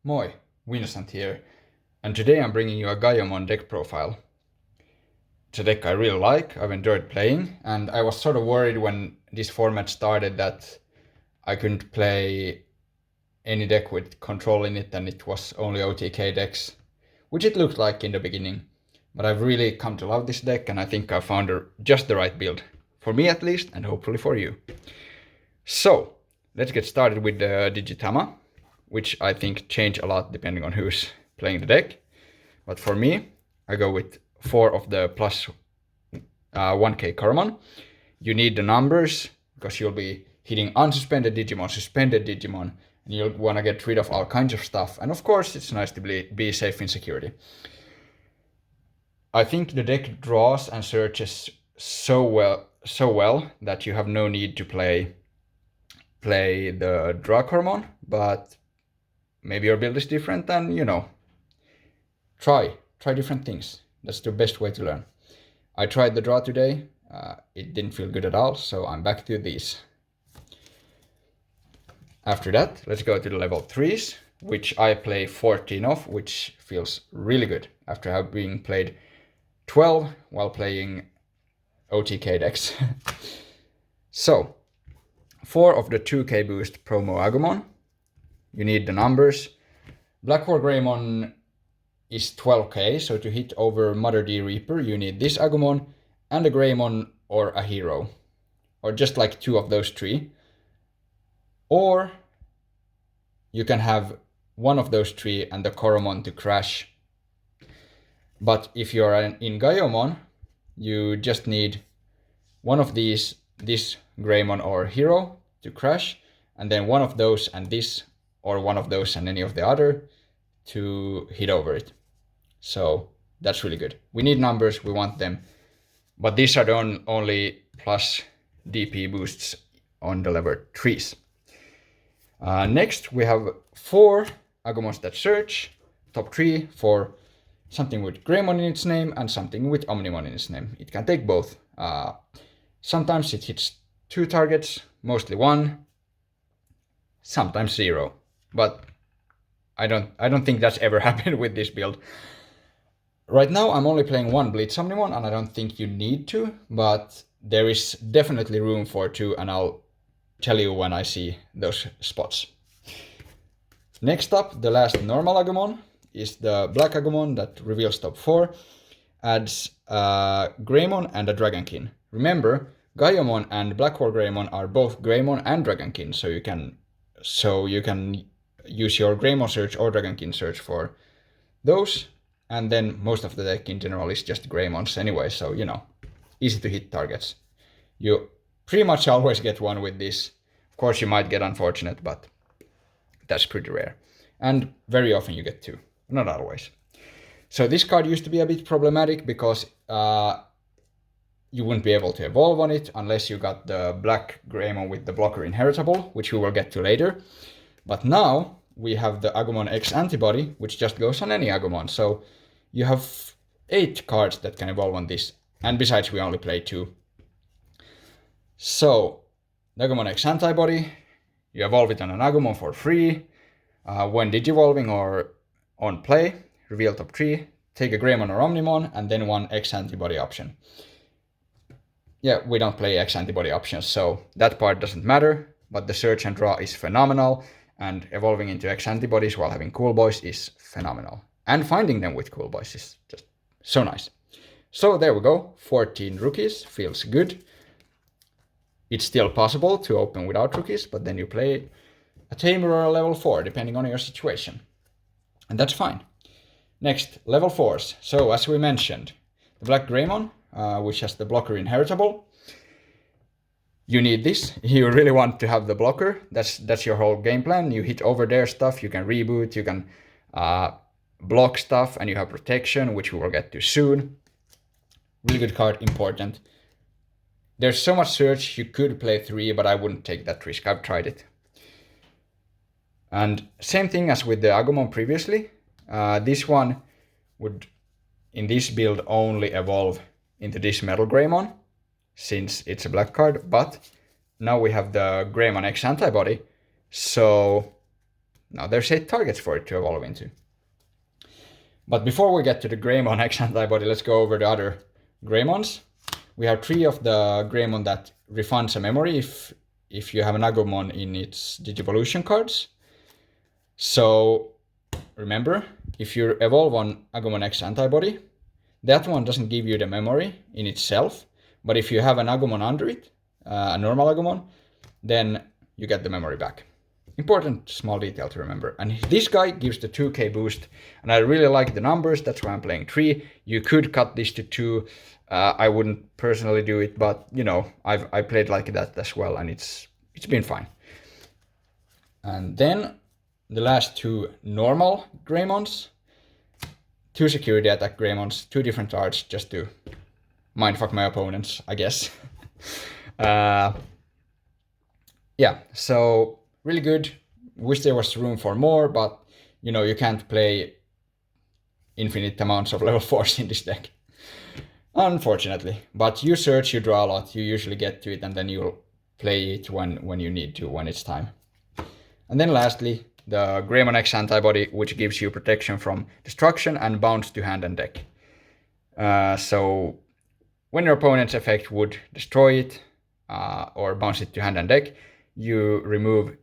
Moi, Vincent here, and today I'm bringing you a Gaiomon deck profile. It's a deck I really like, I've enjoyed playing, and I was sort of worried when this format started that I couldn't play any deck with control in it and it was only OTK decks, which it looked like in the beginning. But I've really come to love this deck and I think I found just the right build, for me at least, and hopefully for you. So, let's get started with the Digitama, which I think change a lot depending on who's playing the deck. But for me, I go with 4 of the plus 1k Gaiomon. You need the numbers because you'll be hitting unsuspended Digimon, suspended Digimon, and you'll want to get rid of all kinds of stuff. And of course, it's nice to be safe in security. I think the deck draws and searches so well that you have no need to play the draw Gaiomon, but maybe your build is different and, try different things. That's the best way to learn. I tried the draw today. It didn't feel good at all, so I'm back to these. After that, let's go to the level 3s, which I play 14 of, which feels really good after having played 12 while playing OTK decks. So, 4 of the 2k boost promo Agumon. You need the numbers. Black War Greymon is 12k, so to hit over Mother D Reaper, you need this Agumon and a Greymon or a hero. Or just like 2 of those 3. Or you can have 1 of those 3 and the Gaiomon to crash. But if you're in Gaiomon, you just need 1 of these, this Greymon or hero to crash, and then 1 of those and this, or 1 of those and any of the other to hit over it. So that's really good. We need numbers, we want them, but these are the only plus DP boosts on the level 3s. Next we have 4 Agumons that search, top 3 for something with Greymon in its name and something with Omnimon in its name. It can take both. Sometimes it hits 2 targets, mostly 1, sometimes 0. But I don't think that's ever happened with this build. Right now I'm only playing 1 Blitz Omnimon and I don't think you need to, but there is definitely room for 2 and I'll tell you when I see those spots. Next up, the last normal Agumon is the Black Agumon that reveals top 4, adds Greymon and a Dragonkin. Remember, Gaiomon and Black War Greymon are both Greymon and Dragonkin, so you can use your Greymon search or Dragonkin search for those, and then most of the deck in general is just Greymons anyway, so easy to hit targets. You pretty much always get 1 with this. Of course you might get unfortunate, but that's pretty rare. And very often you get 2, not always. So this card used to be a bit problematic because you wouldn't be able to evolve on it unless you got the Black Greymon with the blocker inheritable, which we will get to later. But now we have the Agumon X antibody, which just goes on any Agumon. So you have 8 cards that can evolve on this. And besides, we only play 2. So, the Agumon X antibody, you evolve it on an Agumon for free. When digivolving or on play, reveal top 3, take a Greymon or Omnimon, and then 1 X antibody option. Yeah, we don't play X antibody options, so that part doesn't matter, but the search and draw is phenomenal, and evolving into X antibodies while having cool boys is phenomenal. And finding them with cool boys is just so nice. So there we go, 14 rookies, feels good. It's still possible to open without rookies, but then you play a tamer or a level 4, depending on your situation. And that's fine. Next, level 4s. So as we mentioned, the Black Greymon, which has the blocker inheritable. You need this. You really want to have the blocker. That's your whole game plan. You hit over their stuff, you can reboot, you can block stuff, and you have protection, which we will get to soon. Really good card, important. There's so much search, you could play 3, but I wouldn't take that risk. I've tried it. And same thing as with the Agumon previously. This one would, in this build, only evolve into this Metal Greymon, since it's a black card, but now we have the Greymon X antibody, so now there's 8 targets for it to evolve into. But before we get to the Greymon X antibody, let's go over the other Greymons. We have 3 of the Greymon that refunds a memory if you have an Agumon in its Digivolution cards. So remember, if you evolve on Agumon X antibody, that one doesn't give you the memory in itself, but if you have an Agumon under it, a normal Agumon, then you get the memory back. Important small detail to remember. And this guy gives the 2k boost, and I really like the numbers, that's why I'm playing 3. You could cut this to 2. I wouldn't personally do it, but you know, I played like that as well, and it's been fine. And then the last 2 normal Greymons, 2 security attack Greymons, 2 different arts, just to mindfuck my opponents, I guess. Yeah, so really good. Wish there was room for more, but you know, you can't play infinite amounts of level 4s in this deck, unfortunately. But you search, you draw a lot, you usually get to it, and then you'll play it when you need to, when it's time. And then lastly, the Greymon X antibody, which gives you protection from destruction and bounce to hand and deck. So when your opponent's effect would destroy it or bounce it to hand and deck, you remove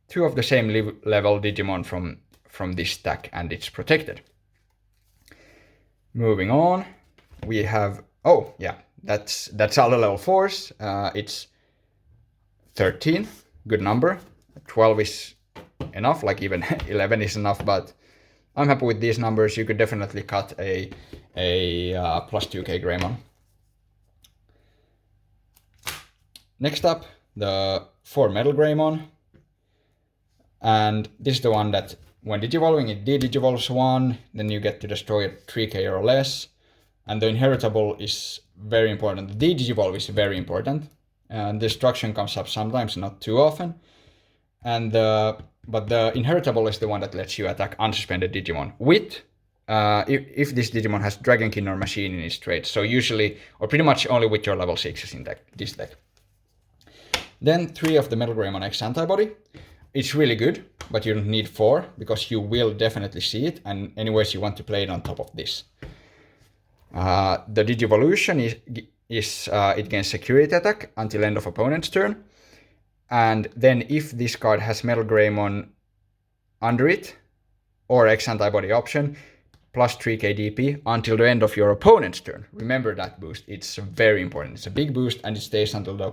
2 of the same level Digimon from this stack, and it's protected. Moving on, we have, oh yeah, that's all the level 4s. It's 13, good number. 12 is enough, like even 11 is enough, but I'm happy with these numbers. You could definitely cut a plus 2k Greymon. Next up, the 4 Metal Greymon. And this is the one that when digivolving, it de-digivolves 1, then you get to destroy it 3k or less. And the inheritable is very important. The de-digivolve is very important. And destruction comes up sometimes, not too often. And but the inheritable is the one that lets you attack unsuspended Digimon with if this Digimon has Dragonkin or Machine in its trait. So usually, or pretty much only with your level 6s in this deck. Then 3 of the Metal Greymon X antibody. It's really good, but you don't need 4, because you will definitely see it, and anyways you want to play it on top of this. The Digivolution is it gains security attack until end of opponent's turn. And then if this card has Metal Greymon under it, or X antibody option, plus 3k DP until the end of your opponent's turn. Remember that boost, it's very important. It's a big boost, and it stays until the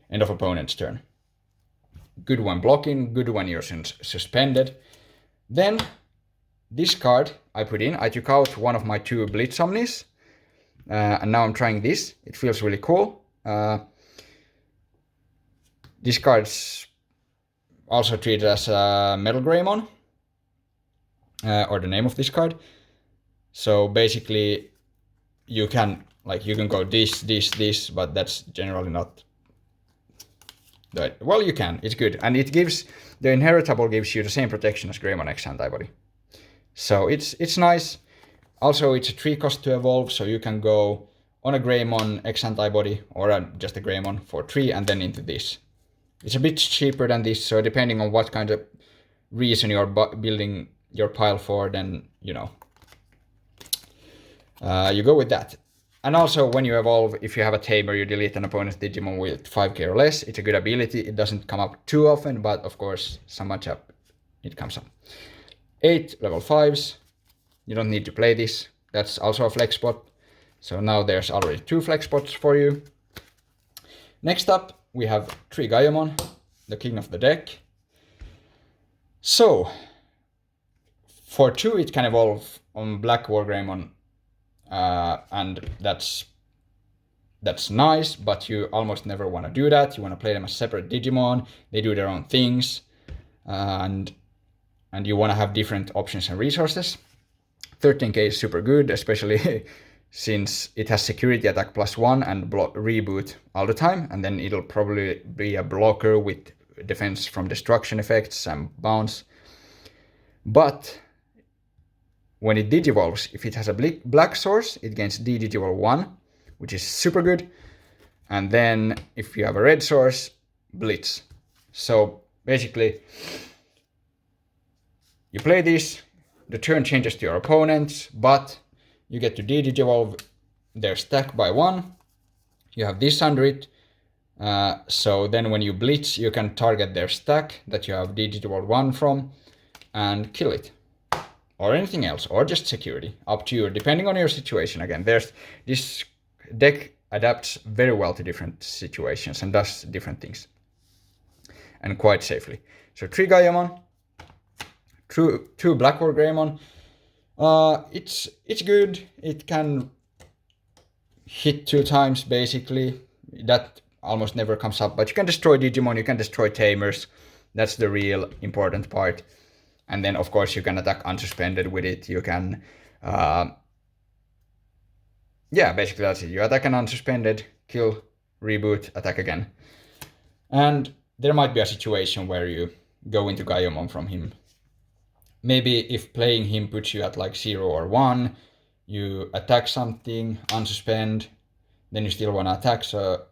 end of opponent's turn. Good when blocking, good when you're suspended. Then this card I took out one of my 2 Blitz Omnis, and now I'm trying this. It feels really cool. This card's also treated as a Metal Greymon, or the name of this card. So basically you can go this, but that's generally not. Well, you can, it's good. And it gives, the inheritable gives you the same protection as Greymon X antibody. So it's nice. Also, it's a 3 cost to evolve, so you can go on a Greymon X antibody or just a Greymon for 3 and then into this. It's a bit cheaper than this, so depending on what kind of reason you're building your pile for, then, you know, you go with that. And also, when you evolve, if you have a Tamer, you delete an opponent's Digimon with 5k or less. It's a good ability. It doesn't come up too often, but of course, so much up, it comes up. 8 level 5s. You don't need to play this. That's also a flex spot. So now there's already 2 flex spots for you. Next up, we have Trigayamon, the king of the deck. So, for 2, it can evolve on Black War Greymon. And that's nice, but you almost never want to do that. You want to play them as separate Digimon. They do their own things, and you want to have different options and resources. 13k is super good, especially since it has security attack +1 and reboot all the time, and then it'll probably be a blocker with defense from destruction effects and bounce. But when it digivolves, if it has a black source, it gains D-digivolve 1, which is super good. And then if you have a red source, blitz. So basically, You play this, the turn changes to your opponents, but you get to de-digivolve their stack by 1. You have this under it, so then when you blitz, you can target their stack that you have de-digivolved 1 from and kill it. Or anything else, or just security, up to you, depending on your situation. Again, this deck adapts very well to different situations and does different things, and quite safely. So Trigayamon, 2 Blackboard Greymon. It's good. It can hit 2 times basically. That almost never comes up, but you can destroy Digimon, you can destroy Tamers. That's the real important part. And then, of course, you can attack unsuspended with it. You can, yeah, basically that's it. You attack an unsuspended, kill, reboot, attack again. And there might be a situation where you go into Gaiomon from him. Maybe if playing him puts you at like 0 or 1, you attack something, unsuspend, then you still want to attack, so,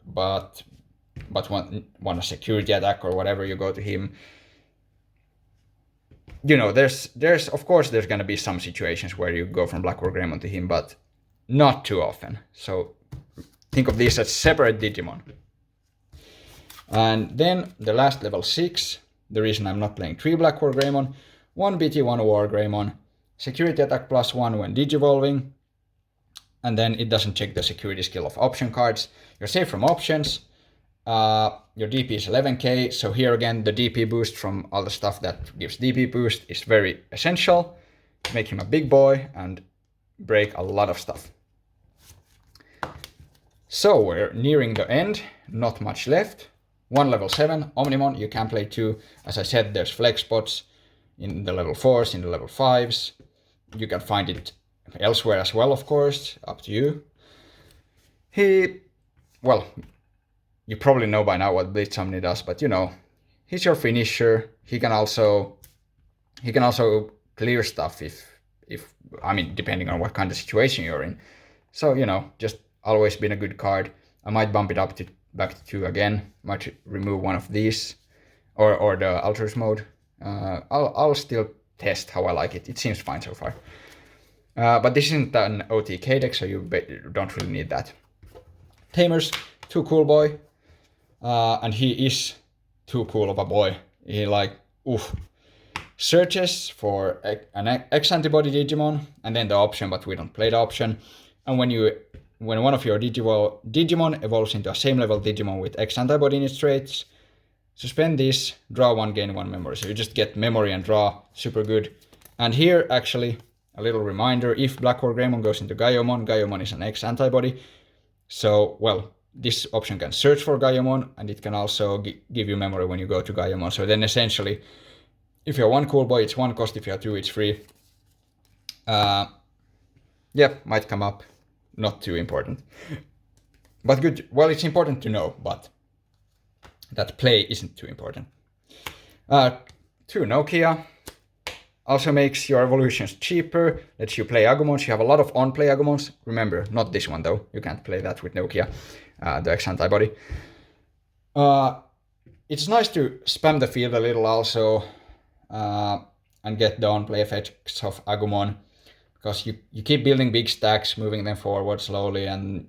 but want a security attack or whatever, you go to him. You know, there's of course there's gonna be some situations where you go from Blackboard Greymon to him, but not too often. So think of this as separate Digimon. And then the last level 6, the reason I'm not playing 3 Blackboard Greymon, 1 BT1 War Greymon, security attack +1 when digivolving, and then it doesn't check the security skill of option cards. You're safe from options. Your DP is 11k, so here again the DP boost from all the stuff that gives DP boost is very essential to make him a big boy and break a lot of stuff. So we're nearing the end, not much left. 1 level 7, Omnimon, you can play 2. As I said, there's flex spots in the level 4s, in the level 5s. You can find it elsewhere as well, of course, up to you. Well, you probably know by now what Blitz Omni does, but you know, he's your finisher. He can also clear stuff if I mean, depending on what kind of situation you're in. So, you know, just always been a good card. I might bump it up to back to 2 again. Might remove one of these or the Ultras mode. I'll still test how I like it. It seems fine so far. But this isn't an OTK deck, so you don't really need that. Tamers, too cool boy. And he is too cool of a boy. He like, oof. Searches for an X antibody Digimon, and then the option, but we don't play the option. And when one of your Digimon evolves into a same level Digimon with X antibody in its traits, suspend this, draw 1, gain 1 memory. So you just get memory and draw, super good. And here, actually, a little reminder, if Blackboard Greymon goes into Gaiomon, Gaiomon is an X antibody. So, well, this option can search for Gaiomon, and it can also give you memory when you go to Gaiomon. So then essentially, if you're 1 cool boy, it's 1 cost. If you're 2, it's free. Yeah, might come up. Not too important. But good. Well, it's important to know, but that play isn't too important. 2 Nokia. Also makes your evolutions cheaper, lets you play Agumons. You have a lot of on-play Agumons. Remember, not this one though. You can't play that with Nokia, the X antibody. It's nice to spam the field a little also, and get the on-play effects of Agumon, because you keep building big stacks, moving them forward slowly and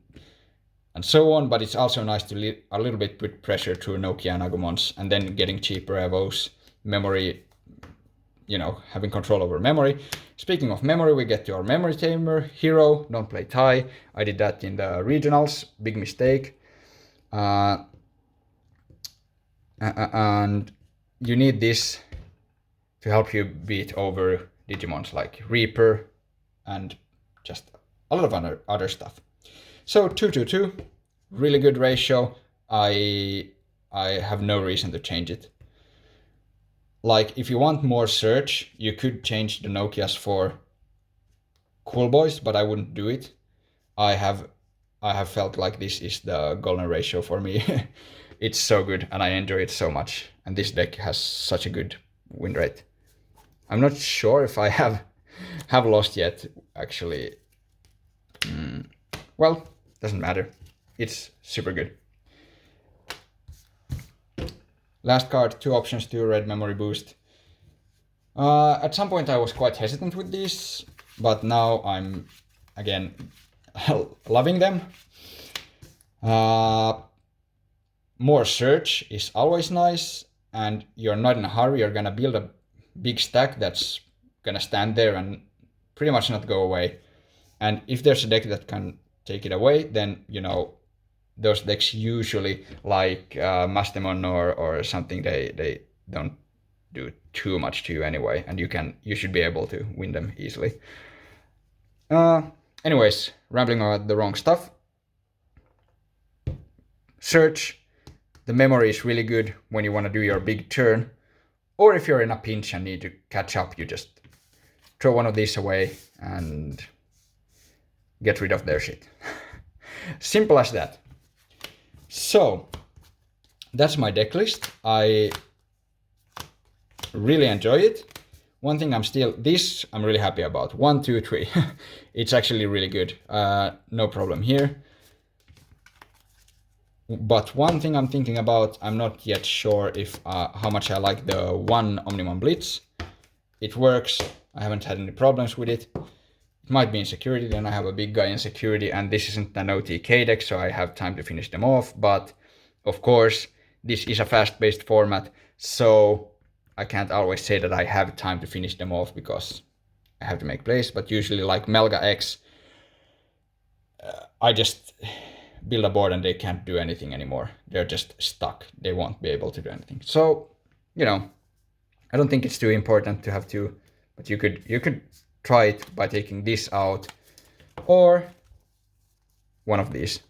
so on, but it's also nice to a little bit put pressure through Nokia and Agumons, and then getting cheaper evos, memory, you know, having control over memory. Speaking of memory, we get your memory tamer, hero, don't play Tai. I did that in the regionals, big mistake. And you need this to help you beat over Digimons like Reaper and just a lot of other stuff. So 2-2-2, really good ratio. I have no reason to change it. Like, if you want more search, you could change the Nokias for cool boys, but I wouldn't do it. I have felt like this is the golden ratio for me. It's so good, and I enjoy it so much. And this deck has such a good win rate. I'm not sure if I have lost yet, actually. Well, doesn't matter. It's super good. Last card, 2 options, 2 red memory boost. At some point I was quite hesitant with these, but now I'm again loving them. More search is always nice, and you're not in a hurry. You're gonna build a big stack that's gonna stand there and pretty much not go away. And if there's a deck that can take it away, then those decks usually, like Mastemon or something, they don't do too much to you anyway, and you should be able to win them easily. Anyways, rambling about the wrong stuff. Search. The memory is really good when you want to do your big turn, or if you're in a pinch and need to catch up, you just throw one of these away and get rid of their shit. Simple as that. So that's my deck list. I really enjoy it. One thing I'm really happy about. 1, 2, 3. It's actually really good. No problem here. But one thing I'm thinking about, I'm not yet sure if how much I like the one Omnimon Blitz. It works. I haven't had any problems with it. It might be in security, then I have a big guy in security, and this isn't an OTK deck, so I have time to finish them off. But of course, this is a fast-paced format, so I can't always say that I have time to finish them off because I have to make plays. But usually, like Melga X, I just build a board and they can't do anything anymore. They're just stuck. They won't be able to do anything. So, I don't think it's too important to have two, but you could try it by taking this out or one of these.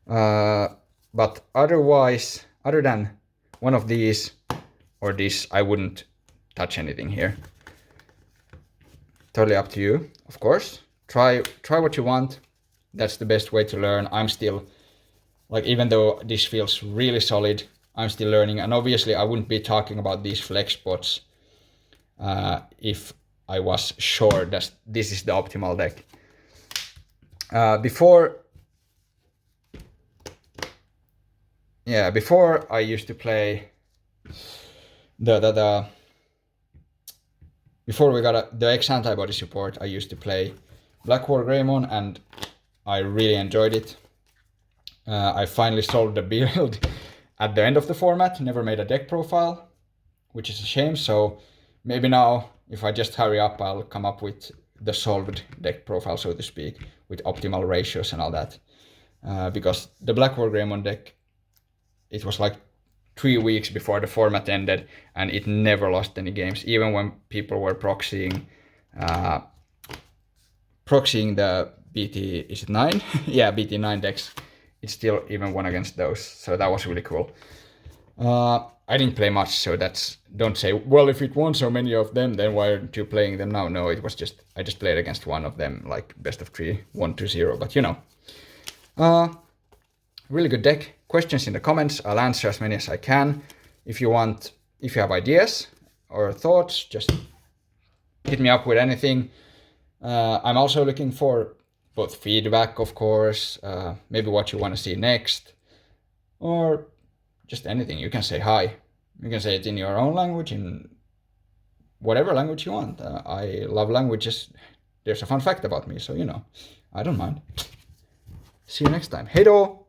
But otherwise, other than one of these or this, I wouldn't touch anything here. Totally up to you, of course. Try what you want. That's the best way to learn. I'm still, even though this feels really solid, I'm still learning. And obviously I wouldn't be talking about these flex spots if I was sure that this is the optimal deck. Before I used to play before we got the X antibody support, I used to play Black War Greymon, and I really enjoyed it. I finally solved the build at the end of the format, never made a deck profile, which is a shame. So maybe now, if I just hurry up, I'll come up with the solved deck profile, so to speak, with optimal ratios and all that. Because the Black War Greymon deck, it was like 3 weeks before the format ended, and it never lost any games, even when people were proxying the BT, is it 9? Yeah, BT9 decks. It still even won against those, so that was really cool. I didn't play much, so don't say, well, if it won so many of them, then why aren't you playing them now? No, it was just, I just played against one of them, like best of 3, 1-0, but really good deck. Questions in the comments, I'll answer as many as I can. If you have ideas or thoughts, just hit me up with anything. I'm also looking for both feedback, of course, maybe what you want to see next, or just anything. You can say hi. You can say it in your own language, in whatever language you want. I love languages. There's a fun fact about me, so I don't mind. See you next time. Hey do!